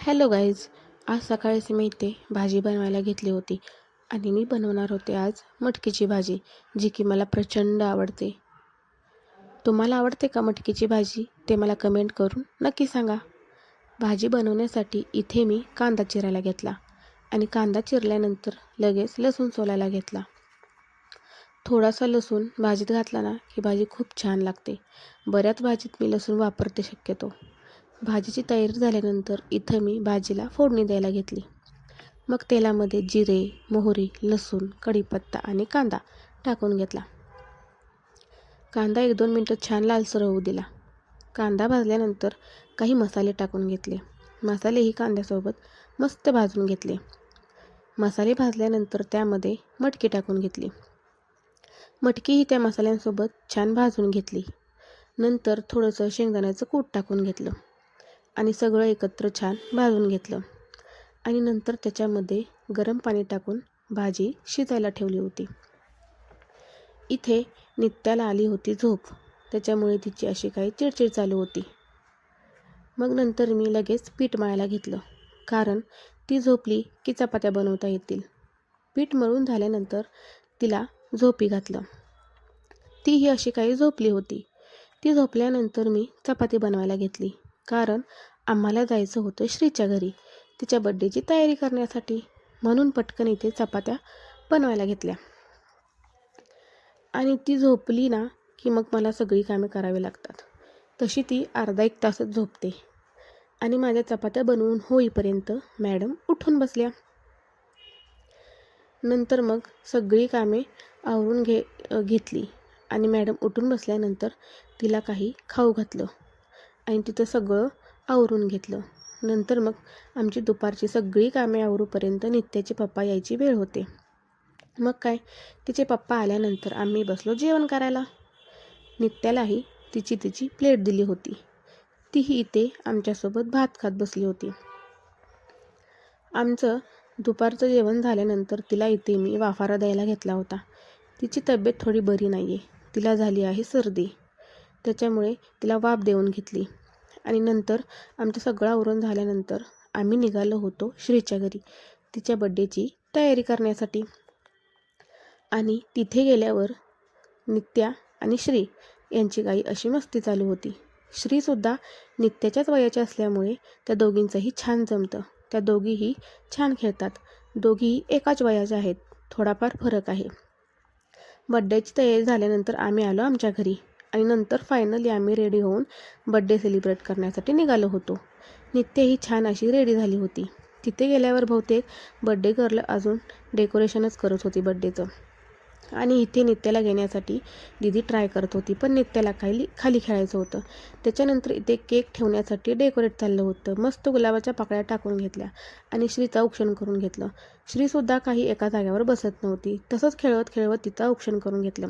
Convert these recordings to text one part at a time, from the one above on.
Hello guys, आज सकाळीच मी इथे भाजी बनवायला घेतली होती आणि मी बनवणार होते आज मटकीची भाजी, जी की मला प्रचंड आवडते. तुम्हाला आवडते का मटकीची भाजी? ते मला कमेंट करून नक्की सांगा. भाजी बनवण्यासाठी इथे मी कांदा चिरायला घेतला आणि कांदा चिरल्यानंतर लगेच लसूण सोलायला घेतला. थोडासा लसूण भाजीत घातला ना की भाजी खूप छान लागते. बऱ्याच भाजीत मी लसूण वापरते शक्यतो. भाजीची तयारी झाल्यानंतर इथं मी भाजीला फोडणी द्यायला घेतली. मग तेलामध्ये जिरे, मोहरी, लसूण, कढीपत्ता आणि कांदा टाकून घेतला. कांदा 1-2 मिनटं छान लालसर होऊ दिला. कांदा भाजल्यानंतर काही मसाले टाकून घेतले. मसालेही कांद्यासोबत मस्त भाजून घेतले. मसाले भाजल्यानंतर त्यामध्ये मटकी टाकून घेतली. मटकीही त्या मसाल्यांसोबत छान भाजून घेतली. नंतर थोडंसं शेंगदाण्याचं कूट टाकून घेतलं आणि सगळं एकत्र छान भाजून घेतलं आणि नंतर त्याच्यामध्ये गरम पाणी टाकून भाजी शिजायला ठेवली होती. इथे नित्याला आली होती झोप, त्याच्यामुळे तिची अशी काही चिडचिड चालू होती. मग नंतर मी लगेच पीठ मळायला घेतलं, कारण ती झोपली की चपात्या बनवता येतील. पीठ मळून झाल्यानंतर तिला झोपी घातलं. तीही अशी काही झोपली होती. ती झोपल्यानंतर मी चपाती बनवायला घेतली, कारण आम्हाला जायचं होतं श्रीच्या घरी तिच्या बड्डेची तयारी करण्यासाठी. म्हणून पटकन इथे चपात्या बनवायला घेतल्या. आणि ती झोपली ना की मग मला सगळी कामे करावी लागतात. तशी ती अर्धा-1 तासच झोपते आणि माझ्या चपात्या बनवून होईपर्यंत मॅडम उठून बसल्या. नंतर मग सगळी कामे आवरून घेतली आणि मॅडम उठून बसल्यानंतर तिला काही खाऊ घातलं आणि तिथं सगळं आवरून घेतलं. नंतर मग आमची दुपारची सगळी कामे आवरूपर्यंत नित्याचे पप्पा यायची वेळ होते. मग काय, तिचे पप्पा आल्यानंतर आम्ही बसलो जेवण करायला. नित्यालाही तिची प्लेट दिली होती. तीही इथे आमच्यासोबत भात खात बसली होती. आमचं दुपारचं जेवण झाल्यानंतर तिला इथे मी वाफारा द्यायला घेतला होता. तिची तब्येत थोडी बरी नाही आहे, तिला झाली आहे सर्दी, त्याच्यामुळे तिला वाफ देऊन घेतली. आणि नंतर आमचं सगळं आवरून झाल्यानंतर आम्ही निघालो होतो श्रीच्या घरी तिच्या बड्डेची तयारी करण्यासाठी. आणि तिथे गेल्यावर नित्या आणि श्री यांची काही अशी मस्ती चालू होती. श्रीसुद्धा नित्याच्याच वयाच्या असल्यामुळे त्या दोघींचंही छान जमतं. त्या दोघीही छान खेळतात. दोघीही एकाच वयाच्या आहेत, थोडाफार फरक आहे. बड्डेची तयारी झाल्यानंतर आम्ही आलो आमच्या घरी आणि नंतर फायनली आम्ही रेडी होऊन बड्डे सेलिब्रेट करण्यासाठी निघालो होतो. नित्या ही छान अशी रेडी झाली होती. तिथे गेल्यावर बहुतेक बड्डे गर्ल अजून डेकोरेशनच करत होती बड्डेचं. आणि इथे नित्याला घेण्यासाठी दीदी ट्राय करत होती, पण नित्याला खाली खेळायचं होतं. त्याच्यानंतर इथे केक ठेवण्यासाठी डेकोरेट चाललं होतं. मस्त गुलाबाच्या पाकळ्या टाकून घेतल्या आणि श्रीचं औक्षण करून घेतलं. श्रीसुद्धा काही एका जागेवर बसत नव्हती. तसंच खेळवत खेळवत तिचं औक्षण करून घेतलं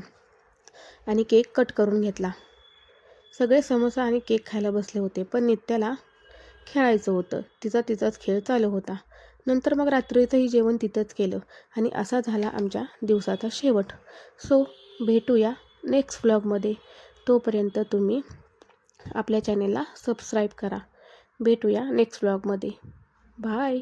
आणि केक कट करून घेतला. सगळे समोसा आणि केक खायला बसले होते, पण नित्याला खेळायचं होतं. तिचाच खेळ चालू होता. नंतर मग रात्रीचंही जेवण तिथंच केलं आणि असा झाला आमच्या दिवसाचा शेवट. सो भेटूया नेक्स्ट व्लॉगमध्ये. तोपर्यंत तुम्ही आपल्या चॅनेलला सबस्क्राईब करा. भेटूया नेक्स्ट व्लॉगमध्ये. बाय.